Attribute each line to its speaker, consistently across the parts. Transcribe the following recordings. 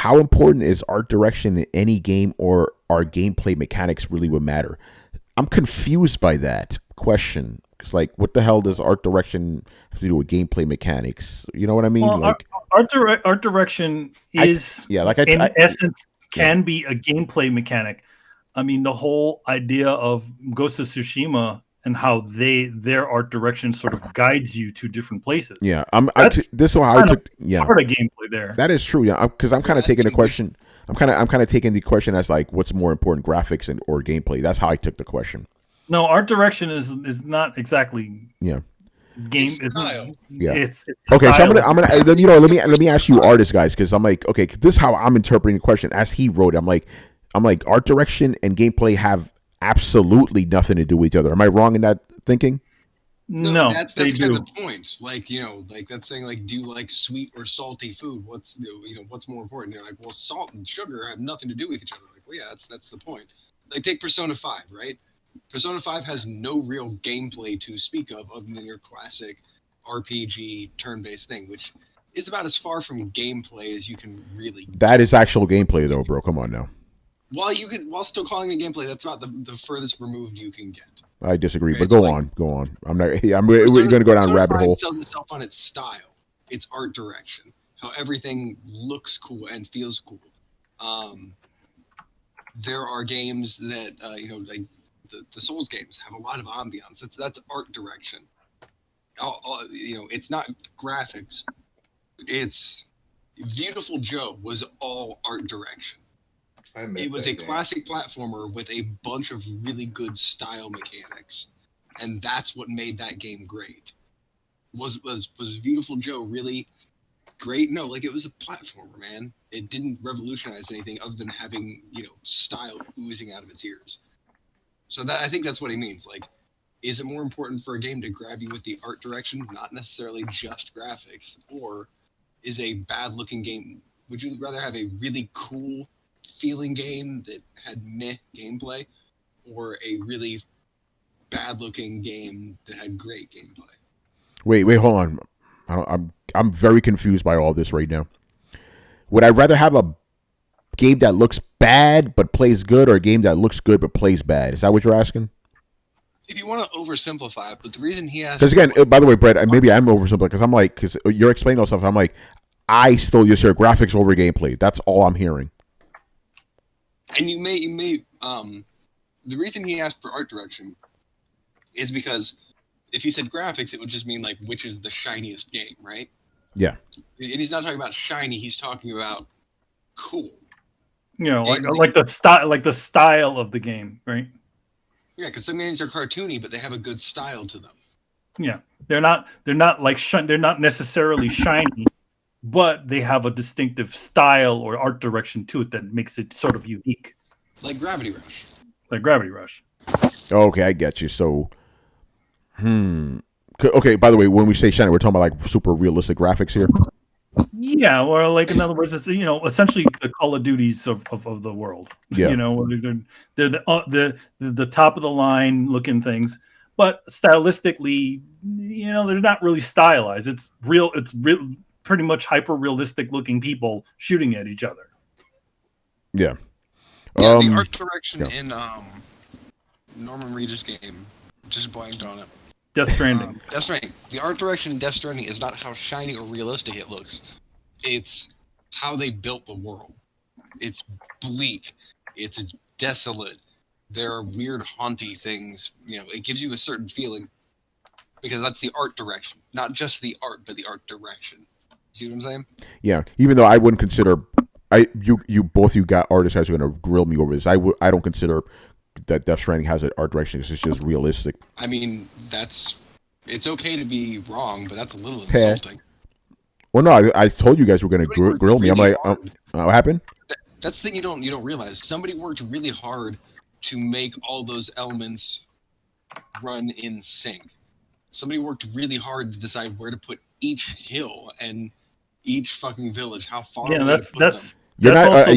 Speaker 1: how important is art direction in any game, or are gameplay mechanics really what matter? I'm confused by that question. It's like, what the hell does art direction have to do with gameplay mechanics? You know what I mean?
Speaker 2: Well,
Speaker 1: Like,
Speaker 2: art direction is, in essence, can be a gameplay mechanic. I mean, the whole idea of Ghost of Tsushima and how their art direction sort of guides you to different places.
Speaker 1: Yeah,
Speaker 2: this is how I took part of gameplay there.
Speaker 1: That is true. Yeah, because I'm kind of taking the question. I'm kind of taking the question as like, what's more important, graphics or gameplay? That's how I took the question.
Speaker 2: No, art direction is not exactly game.
Speaker 3: It's style.
Speaker 2: It's
Speaker 1: okay.
Speaker 2: style.
Speaker 1: So I'm gonna let me ask you artists, guys, because I'm like, okay, this is how I'm interpreting the question as he wrote it. I'm like art direction and gameplay have absolutely nothing to do with each other. Am I wrong in that thinking?
Speaker 2: No,
Speaker 3: that's kind of the point. Like, like that's saying, like, do you like sweet or salty food? What's what's more important? They're like, well, salt and sugar have nothing to do with each other. Like, well, yeah, that's the point. Like, take Persona 5, right? Persona 5 has no real gameplay to speak of other than your classic RPG turn-based thing, which is about as far from gameplay as you can really get.
Speaker 1: That is actual gameplay, though, bro. Come on now.
Speaker 3: While still calling it gameplay, that's about the furthest removed you can get.
Speaker 1: I disagree, but go on. I'm not. Yeah, we're going to go down a rabbit hole.
Speaker 3: Sells itself on its style, its art direction, how everything looks cool and feels cool. There are games that like the Souls games have a lot of ambiance. That's art direction. It's not graphics. It's Beautiful Joe was all art direction. It was a classic platformer with a bunch of really good style mechanics, and that's what made that game great. Was Beautiful Joe really great? No, like, it was a platformer, man. It didn't revolutionize anything other than having style oozing out of its ears. So I think that's what he means. Like, is it more important for a game to grab you with the art direction, not necessarily just graphics, or is a bad-looking game? Would you rather have a really cool feeling game that had meh gameplay, or a really bad-looking game that had great gameplay?
Speaker 1: Wait, hold on. I'm very confused by all this right now. Would I rather have a game that looks bad but plays good, or a game that looks good but plays bad? Is that what you're asking?
Speaker 3: If you want to oversimplify it, but the reason he asked...
Speaker 1: Because again, by the way, Brett, maybe I'm oversimplifying, because you're explaining all stuff. I'm like, I still just hear graphics over gameplay. That's all I'm hearing.
Speaker 3: And you may the reason he asked for art direction is because if he said graphics, it would just mean, like, which is the shiniest game, right?
Speaker 1: Yeah.
Speaker 3: And he's not talking about shiny, he's talking about cool.
Speaker 2: Like the style of the game, right?
Speaker 3: Yeah, because some games are cartoony, but they have a good style to them.
Speaker 2: Yeah, they're not like they're not necessarily shiny, but they have a distinctive style or art direction to it that makes it sort of unique.
Speaker 3: Like Gravity Rush.
Speaker 1: Okay, I get you. So, okay, by the way, when we say shiny, we're talking about like super realistic graphics here?
Speaker 2: Yeah, or like, in other words, it's essentially the Call of Duties of the world.
Speaker 1: Yeah.
Speaker 2: They're the top of the line looking things, but stylistically, they're not really stylized. It's pretty much hyper realistic looking people shooting at each other.
Speaker 1: Yeah.
Speaker 3: Yeah, the art direction in Norman Reedus' game, just blanked on it.
Speaker 2: Death Stranding.
Speaker 3: Death Stranding. The art direction in Death Stranding is not how shiny or realistic it looks. It's how they built the world. It's bleak. It's desolate. There are weird, haunty things. It gives you a certain feeling because that's the art direction, not just the art, but the art direction. See what I'm saying?
Speaker 1: Yeah. Even though I wouldn't consider, both you got artists guys are going to grill me over this. I don't consider that Death Stranding has an art direction. It's just realistic.
Speaker 3: I mean, it's okay to be wrong, but that's a little insulting.
Speaker 1: Well, no, I told you guys were going to grill me. I'm like, what happened?
Speaker 3: That's the thing you don't realize. Somebody worked really hard to make all those elements run in sync. Somebody worked really hard to decide where to put each hill and each fucking village, how far.
Speaker 2: Yeah, that's.
Speaker 1: You're not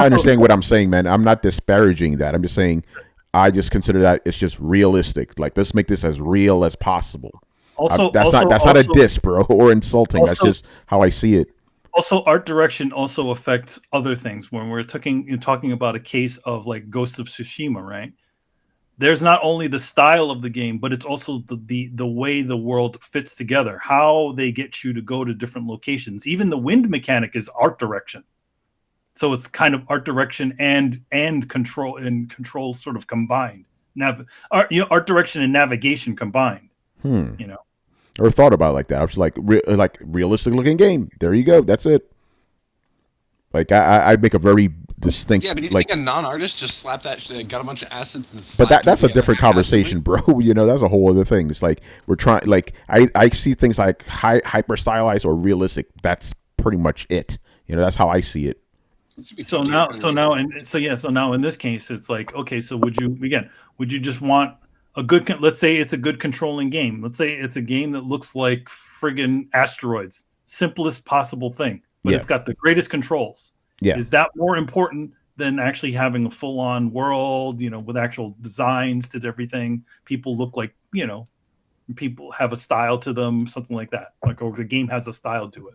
Speaker 1: understanding what I'm saying, man. I'm not disparaging that. I'm just saying, I just consider that it's just realistic. Like, let's make this as real as possible. That's not a diss, bro, or insulting. That's just how I see it.
Speaker 2: Also, art direction also affects other things. When we're talking about a case of like Ghost of Tsushima, right? There's not only the style of the game, but it's also the way the world fits together, how they get you to go to different locations. Even the wind mechanic is art direction. So it's kind of art direction and control sort of combined. Art direction and navigation combined. You know,
Speaker 1: or thought about it like that. I was like, like realistic looking game. There you go. That's it. Like I make a very distinct.
Speaker 3: Yeah, but you
Speaker 1: like
Speaker 3: think a non-artist just slapped that shit, got a bunch of assets and
Speaker 1: but that's a different conversation, bro. That's a whole other thing. It's like we're trying. Like I see things like hyper stylized or realistic. That's pretty much it. That's how I see it.
Speaker 2: So now in this case, it's like, okay, so would you just want a good, let's say it's a good controlling game. Let's say it's a game that looks like friggin' asteroids, simplest possible thing, but it's got the greatest controls.
Speaker 1: Yeah.
Speaker 2: Is that more important than actually having a full on world, with actual designs to everything? People look like, people have a style to them, something like that. Like, or the game has a style to it.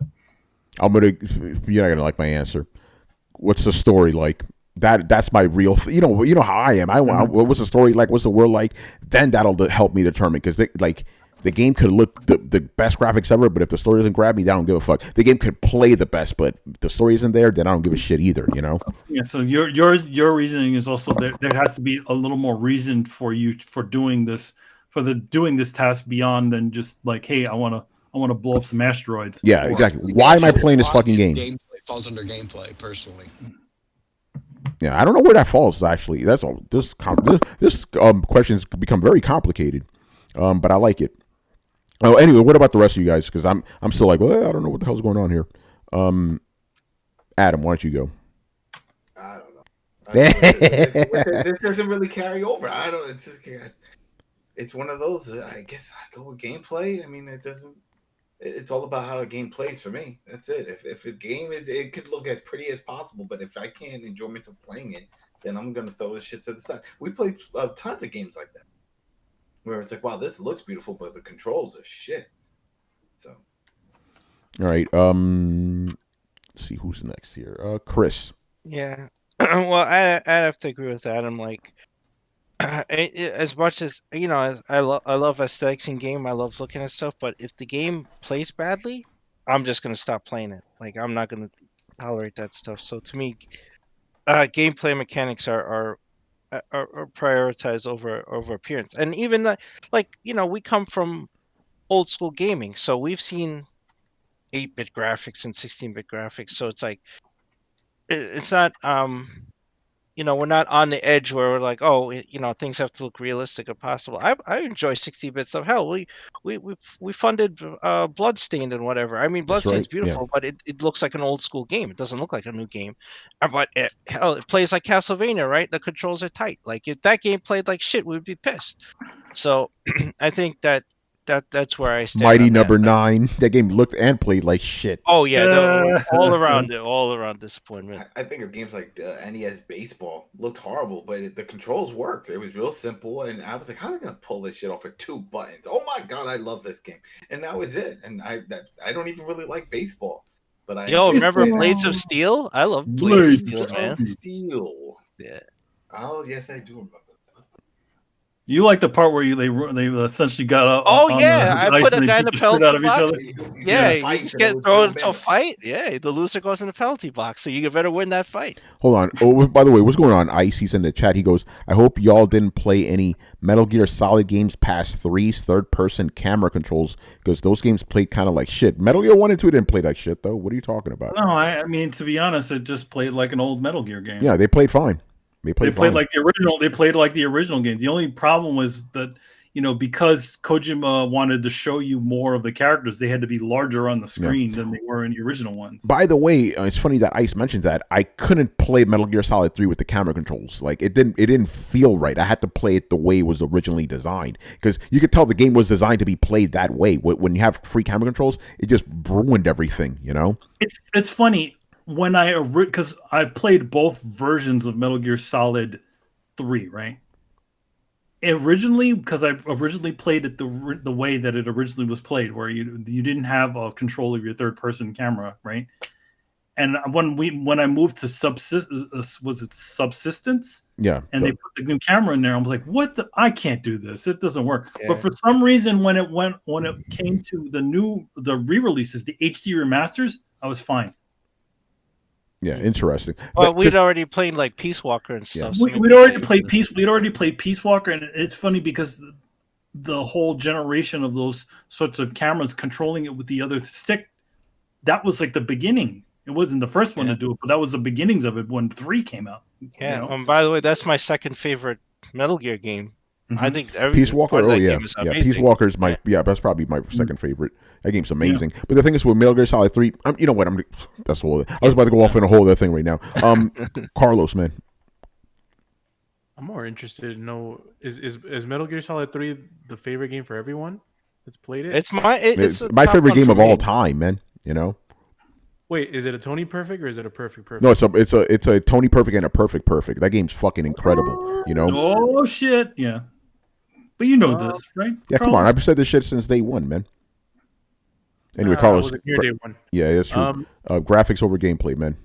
Speaker 1: You're not gonna like my answer. What's the story like? That's my real. You know how I am. What's the story like? What's the world like? Then that'll help me determine, because the game could look the best graphics ever, but if the story doesn't grab me, I don't give a fuck. The game could play the best, but if the story isn't there, then I don't give a shit either.
Speaker 2: Yeah. So your reasoning is also there has to be a little more reason for you for doing this task beyond than just like, hey, I want to blow up some asteroids.
Speaker 1: Yeah, exactly. Why am I playing this fucking game?
Speaker 3: Gameplay falls under gameplay, personally.
Speaker 1: Yeah, I don't know where that falls. Actually, that's all. This questions become very complicated, but I like it. Oh, anyway, what about the rest of you guys? Because I'm still like, well, I don't know what the hell's going on here. Adam, why don't you go?
Speaker 4: I don't know. This doesn't really carry over. I don't. It's one of those. I guess I go with gameplay. I mean, it doesn't. It's all about how a game plays for me. That's it. If a game it could look as pretty as possible, but if I can't enjoy myself playing it, then I'm gonna throw this shit to the side. We played tons of games like that, where it's like, wow, this looks beautiful, but the controls are shit. So,
Speaker 1: all right. Let's see who's next here. Chris.
Speaker 5: Yeah. Well, I'd have to agree with Adam. Like, as much as I love aesthetics in game. I love looking at stuff, but if the game plays badly, I'm just gonna stop playing it. Like, I'm not gonna tolerate that stuff. So to me, gameplay mechanics are prioritized over appearance. And even we come from old school gaming, so we've seen 8-bit graphics and 16-bit graphics. So it's like it's not we're not on the edge where we're like, oh, things have to look realistic or possible. I enjoy 60-bit stuff. Hell, we funded Bloodstained and whatever. I mean, Bloodstained's beautiful, but it looks like an old school game. It doesn't look like a new game. But it plays like Castlevania, right? The controls are tight. Like, if that game played like shit, we'd be pissed. So I think that's where I stand.
Speaker 1: Mighty Number 9. That game looked and played like shit.
Speaker 5: Oh yeah, all around disappointment.
Speaker 4: I think of games like NES Baseball looked horrible, but the controls worked. It was real simple, and I was like, how are they gonna pull this shit off with 2 buttons? Oh my god, I love this game, and that was it. And I don't even really like baseball, but
Speaker 5: remember Blades of Steel? I love Blades of Steel, man.
Speaker 4: Steel.
Speaker 5: Yeah.
Speaker 4: Oh yes, I do remember.
Speaker 2: You like the part where they essentially got out.
Speaker 5: I put a guy in the penalty box. Yeah, you just get thrown into a fight. Yeah, the loser goes in the penalty box, so you better win that fight.
Speaker 1: Hold on. Oh, by the way, what's going on? Ice, he's in the chat. He goes, I hope y'all didn't play any Metal Gear Solid games past 3's third-person camera controls, because those games played kind of like shit. Metal Gear 1 and 2 didn't play like shit, though. What are you talking about?
Speaker 2: No, I mean, to be honest, it just played like an old Metal Gear game.
Speaker 1: Yeah, they played fine. They played
Speaker 2: like the original. They played like the original game. The only problem was that because Kojima wanted to show you more of the characters, they had to be larger on the screen than they were in the original ones.
Speaker 1: By the way, it's funny that Ice mentioned that. I couldn't play Metal Gear Solid 3 with the camera controls. Like, it didn't feel right. I had to play it the way it was originally designed, because you could tell the game was designed to be played that way. When you have free camera controls, it just ruined everything.
Speaker 2: It's funny. Because I've played both versions of Metal Gear Solid 3, right? Originally, because I originally played it the way that it originally was played, where you didn't have a control of your third-person camera, right? And when I moved to Subsistence?
Speaker 1: Yeah.
Speaker 2: And they put the new camera in there. I was like, what I can't do this. It doesn't work. Yeah. But for some reason, when it came to the re-releases, the HD remasters, I was fine.
Speaker 1: Yeah, interesting.
Speaker 5: Well, we'd already played like Peace Walker and stuff.
Speaker 2: Yeah. We'd already played Peace Walker, and it's funny because the whole generation of those sorts of cameras controlling it with the other stick, that was like the beginning. It wasn't the first one to do it, but that was the beginnings of it when 3 came out.
Speaker 5: Yeah. You know? By the way, that's my second favorite Metal Gear game. I think
Speaker 1: Peace Walker. Oh yeah, Peace Walker is my that's probably my second favorite. That game's amazing. Yeah. But the thing is, with Metal Gear Solid 3, you know what? That's whole. I was about to go off in a whole other thing right now. Carlos, man.
Speaker 6: I'm more interested to know is Metal Gear Solid 3 the favorite game for everyone that's played it?
Speaker 5: It's my
Speaker 1: my favorite game of all time, man. You know.
Speaker 6: Wait, is it a Tony Perfect or is it a Perfect?
Speaker 1: No, it's a Tony Perfect and a Perfect. That game's fucking incredible. You know.
Speaker 2: Oh shit! Yeah. But you know this, right?
Speaker 1: Yeah, Carlos? Come on. I've said this shit since day one, man. Anyway, Carlos.
Speaker 6: Day one.
Speaker 1: Yeah, it's true. Graphics over gameplay, man.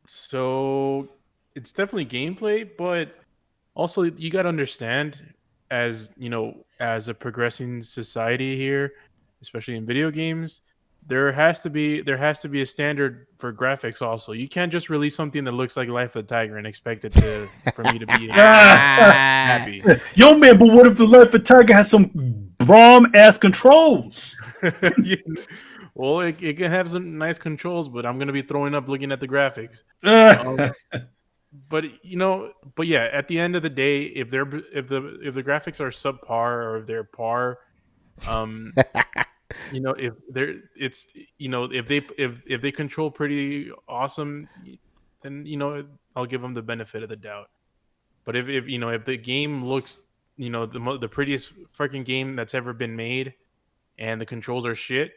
Speaker 6: So it's definitely gameplay, but also you got to understand, as you know, as a progressing society here, especially in video games, there has to be a standard for graphics. Also, you can't just release something that looks like Life of the Tiger and expect it for me to be happy.
Speaker 2: Yo, man, but what if the Life of the Tiger has some bomb ass controls?
Speaker 6: Yes. Well, it can have some nice controls, but I'm gonna be throwing up looking at the graphics. But yeah, at the end of the day, if the graphics are subpar or if they're par, if they control pretty awesome, then I'll give them the benefit of the doubt. But if the game looks the prettiest freaking game that's ever been made, and the controls are shit,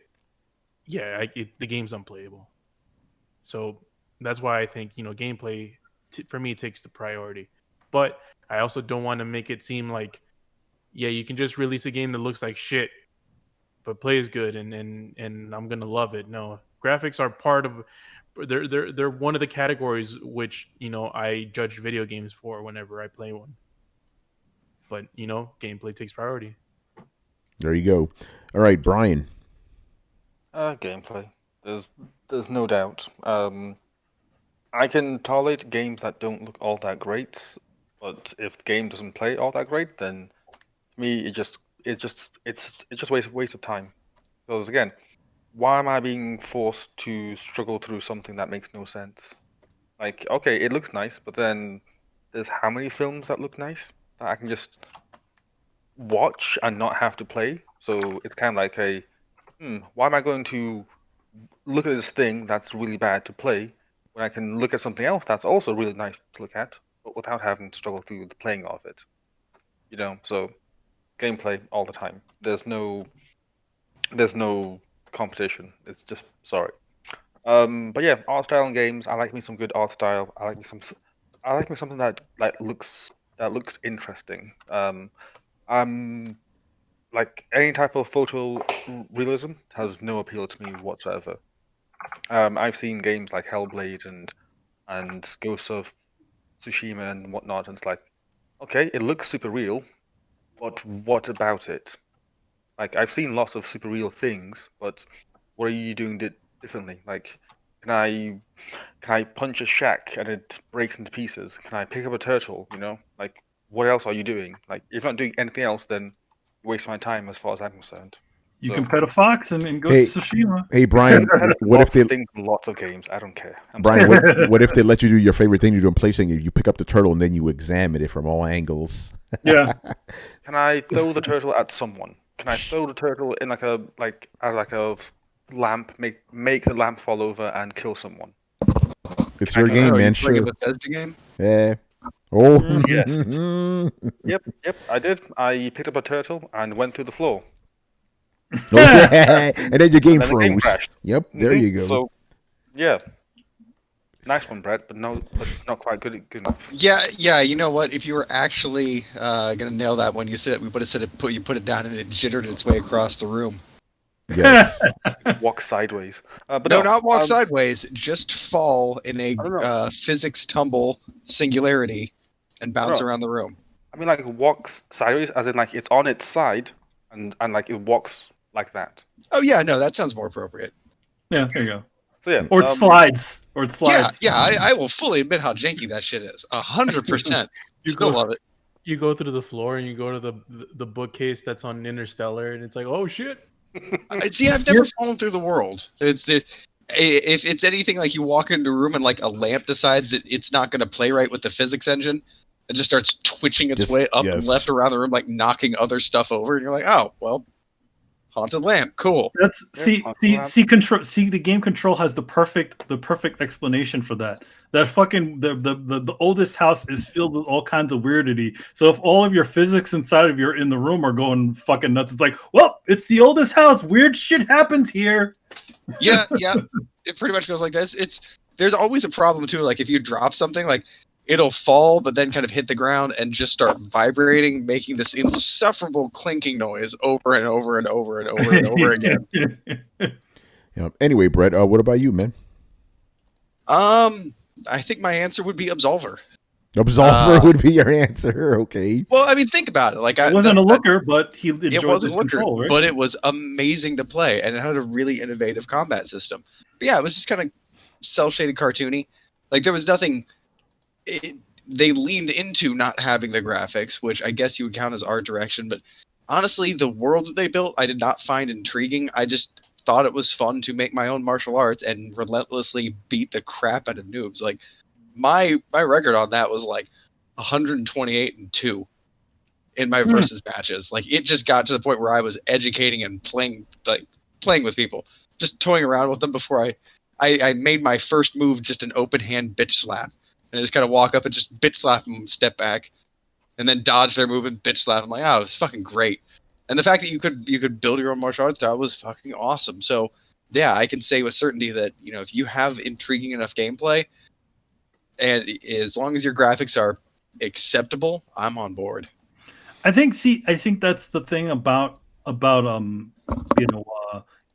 Speaker 6: yeah, the game's unplayable. So that's why I think gameplay for me takes the priority. But I also don't want to make it seem like you can just release a game that looks like shit but plays good and I'm gonna love it. No, graphics are part of they're one of the categories which I judge video games for whenever I play one. But gameplay takes priority.
Speaker 1: There you go. All right, Brian.
Speaker 7: Gameplay. There's no doubt. I can tolerate games that don't look all that great, but if the game doesn't play all that great, then to me it's just waste of time. Because again, why am I being forced to struggle through something that makes no sense? Like, okay, it looks nice, but then there's how many films that look nice that I can just watch and not have to play? So it's kind of like why am I going to look at this thing that's really bad to play when I can look at something else that's also really nice to look at, but without having to struggle through the playing of it? So gameplay all the time. There's no competition. It's just sorry. But yeah, art style in games. I like me some good art style. I like me something that looks interesting. Like any type of photo realism has no appeal to me whatsoever. I've seen games like Hellblade and Ghost of Tsushima and whatnot, and it's like, okay, it looks super real, but what about it? Like, I've seen lots of super real things, but what are you doing differently? Like, can I punch a shack and it breaks into pieces? Can I pick up a turtle? Like, what else are you doing? Like, if you're not doing anything else, then you waste my time as far as I'm concerned.
Speaker 2: You can pet a fox and go to Tsushima.
Speaker 1: Hey, Brian, what if they
Speaker 7: lots of games? I don't care.
Speaker 1: Brian, what if they let you do your favorite thing you do in PlayStation? You pick up the turtle and then you examine it from all angles.
Speaker 2: Yeah.
Speaker 7: Can I throw the turtle at someone? Can I throw the turtle in like a lamp? Make the lamp fall over and kill someone?
Speaker 1: It's your game, man. Sure.
Speaker 3: Like a Bethesda game?
Speaker 1: Yeah. Oh.
Speaker 7: Yes. Yep. I did. I picked up a turtle and went through the floor.
Speaker 1: Oh, yeah. And then your game froze.
Speaker 7: Crashed.
Speaker 1: Yep, there you go.
Speaker 7: So, yeah, nice one, Brett, but not quite good enough.
Speaker 3: Yeah. You know what? If you were actually gonna nail that one, you would have said you put it down and it jittered its way across the room.
Speaker 1: Yes.
Speaker 7: Walk sideways. But
Speaker 3: no, not walk sideways. Just fall in a physics tumble singularity and bounce around the room.
Speaker 7: I mean, like walks sideways, as in like it's on its side, and like it walks like that.
Speaker 3: Oh yeah, no, that sounds more appropriate.
Speaker 2: Yeah, there you go.
Speaker 7: So yeah,
Speaker 2: or it slides.
Speaker 3: Yeah, I will fully admit how janky that shit is. 100%. Still love it.
Speaker 6: You go through the floor and you go to the bookcase that's on Interstellar, and it's like, oh shit.
Speaker 3: See, I've never fallen through the world. If it's anything like you walk into a room and like a lamp decides that it's not going to play right with the physics engine, it just starts twitching its way up and left around the room, like knocking other stuff over, and you're like, oh well. Haunted lamp, cool.
Speaker 2: That's the game control has the perfect explanation for that. That fucking the oldest house is filled with all kinds of weirdity. So if all of your physics inside of in the room are going fucking nuts, it's like, well, it's the oldest house. Weird shit happens here.
Speaker 3: Yeah. It pretty much goes like this. There's always a problem too. Like if you drop something, like it'll fall, but then kind of hit the ground and just start vibrating, making this insufferable clinking noise over and over and over and over and over again.
Speaker 1: Yeah. Anyway, Brett, what about you, man?
Speaker 3: I think my answer would be Absolver.
Speaker 1: Absolver would be your answer. Okay.
Speaker 3: Well, I mean, think about it. Like,
Speaker 2: it wasn't a looker, but he enjoyed
Speaker 3: it wasn't
Speaker 2: the control, right?
Speaker 3: But it was amazing to play, and it had a really innovative combat system. But yeah, it was just kind of cel-shaded, cartoony. Like there was nothing. They leaned into not having the graphics, which I guess you would count as art direction. But honestly, the world that they built, I did not find intriguing. I just thought it was fun to make my own martial arts and relentlessly beat the crap out of noobs. Like my record on that was like 128-2 in my versus matches. Like it just got to the point where I was educating and playing with people, just toying around with them before I made my first move just an open hand bitch slap. And I just kind of walk up and just bitch slap them, step back, and then dodge their move and bitch slap. I'm like, oh, it was fucking great. And the fact that you could build your own martial arts style was fucking awesome. So yeah, I can say with certainty that if you have intriguing enough gameplay, and as long as your graphics are acceptable, I'm on board.
Speaker 2: I think that's the thing about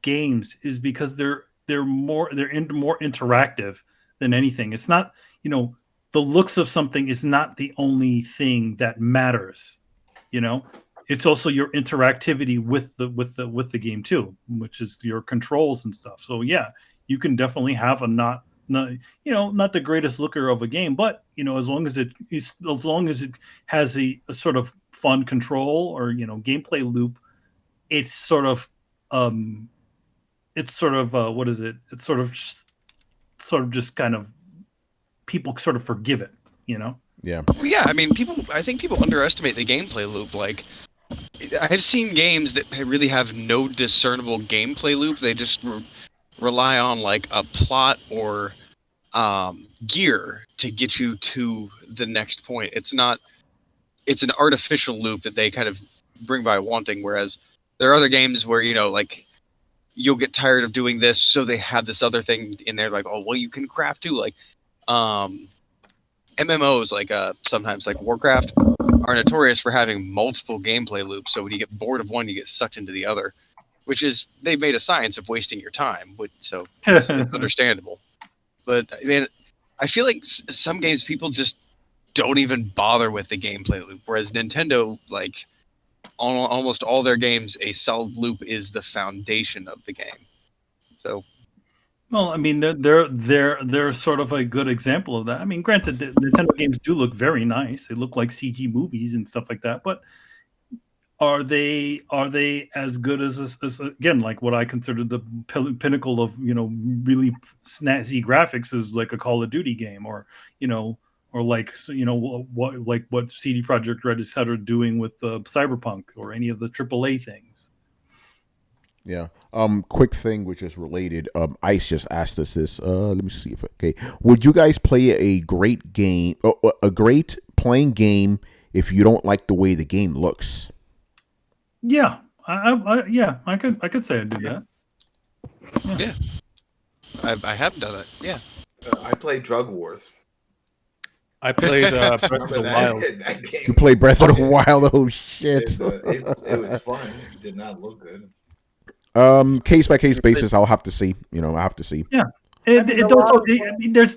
Speaker 2: games is because they're more interactive than anything. It's not the looks of something is not the only thing that matters. It's also your interactivity with the game too, which is your controls and stuff. So yeah, you can definitely have a not the greatest looker of a game, but as long as it has a sort of fun control or gameplay loop, it's sort of what is it? It's sort of just kind of people sort of forgive it,
Speaker 1: Yeah.
Speaker 3: Well, yeah, I mean, I think people underestimate the gameplay loop. Like, I've seen games that really have no discernible gameplay loop. They just rely on like a plot or gear to get you to the next point. It's an artificial loop that they kind of bring by wanting. Whereas there are other games where like you'll get tired of doing this, so they have this other thing in there, like, oh well, you can craft too, like. MMOs like sometimes like Warcraft are notorious for having multiple gameplay loops. So when you get bored of one, you get sucked into the other, which is they've made a science of wasting your time. So it's understandable. But I mean, I feel like some games people just don't even bother with the gameplay loop, whereas Nintendo, like on almost all their games, a solid loop is the foundation of the game. So.
Speaker 2: Well, I mean, they're sort of a good example of that. I mean, granted, the Nintendo games do look very nice; they look like CG movies and stuff like that. But are they as good as again, like what I consider the pinnacle of really snazzy graphics is like a Call of Duty game, or what CD Projekt Red is doing with Cyberpunk or any of the AAA things.
Speaker 1: Yeah. Quick thing which is related. Ice just asked us this. Let me see if would you guys play a great game, a great playing game, if you don't like the way the game looks?
Speaker 2: Yeah, I could say I'd do that.
Speaker 3: Yeah. I have done it. Yeah.
Speaker 4: I played Drug Wars.
Speaker 6: I played Breath of the Wild.
Speaker 1: You played Breath of the Wild? Oh shit!
Speaker 4: It was fun. It did not look good.
Speaker 1: Case by case basis, I'll have to see. I have to see.
Speaker 2: Yeah. It also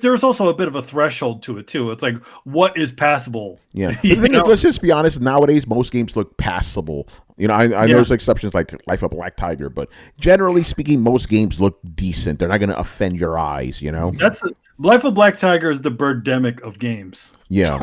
Speaker 2: there's also a bit of a threshold to it too. It's like, what is passable?
Speaker 1: Yeah. The thing is, let's just be honest. Nowadays, most games look passable. I know there's exceptions like Life of Black Tiger, but generally speaking, most games look decent. They're not going to offend your eyes.
Speaker 2: Life of Black Tiger is the Birdemic of games.
Speaker 1: Yeah.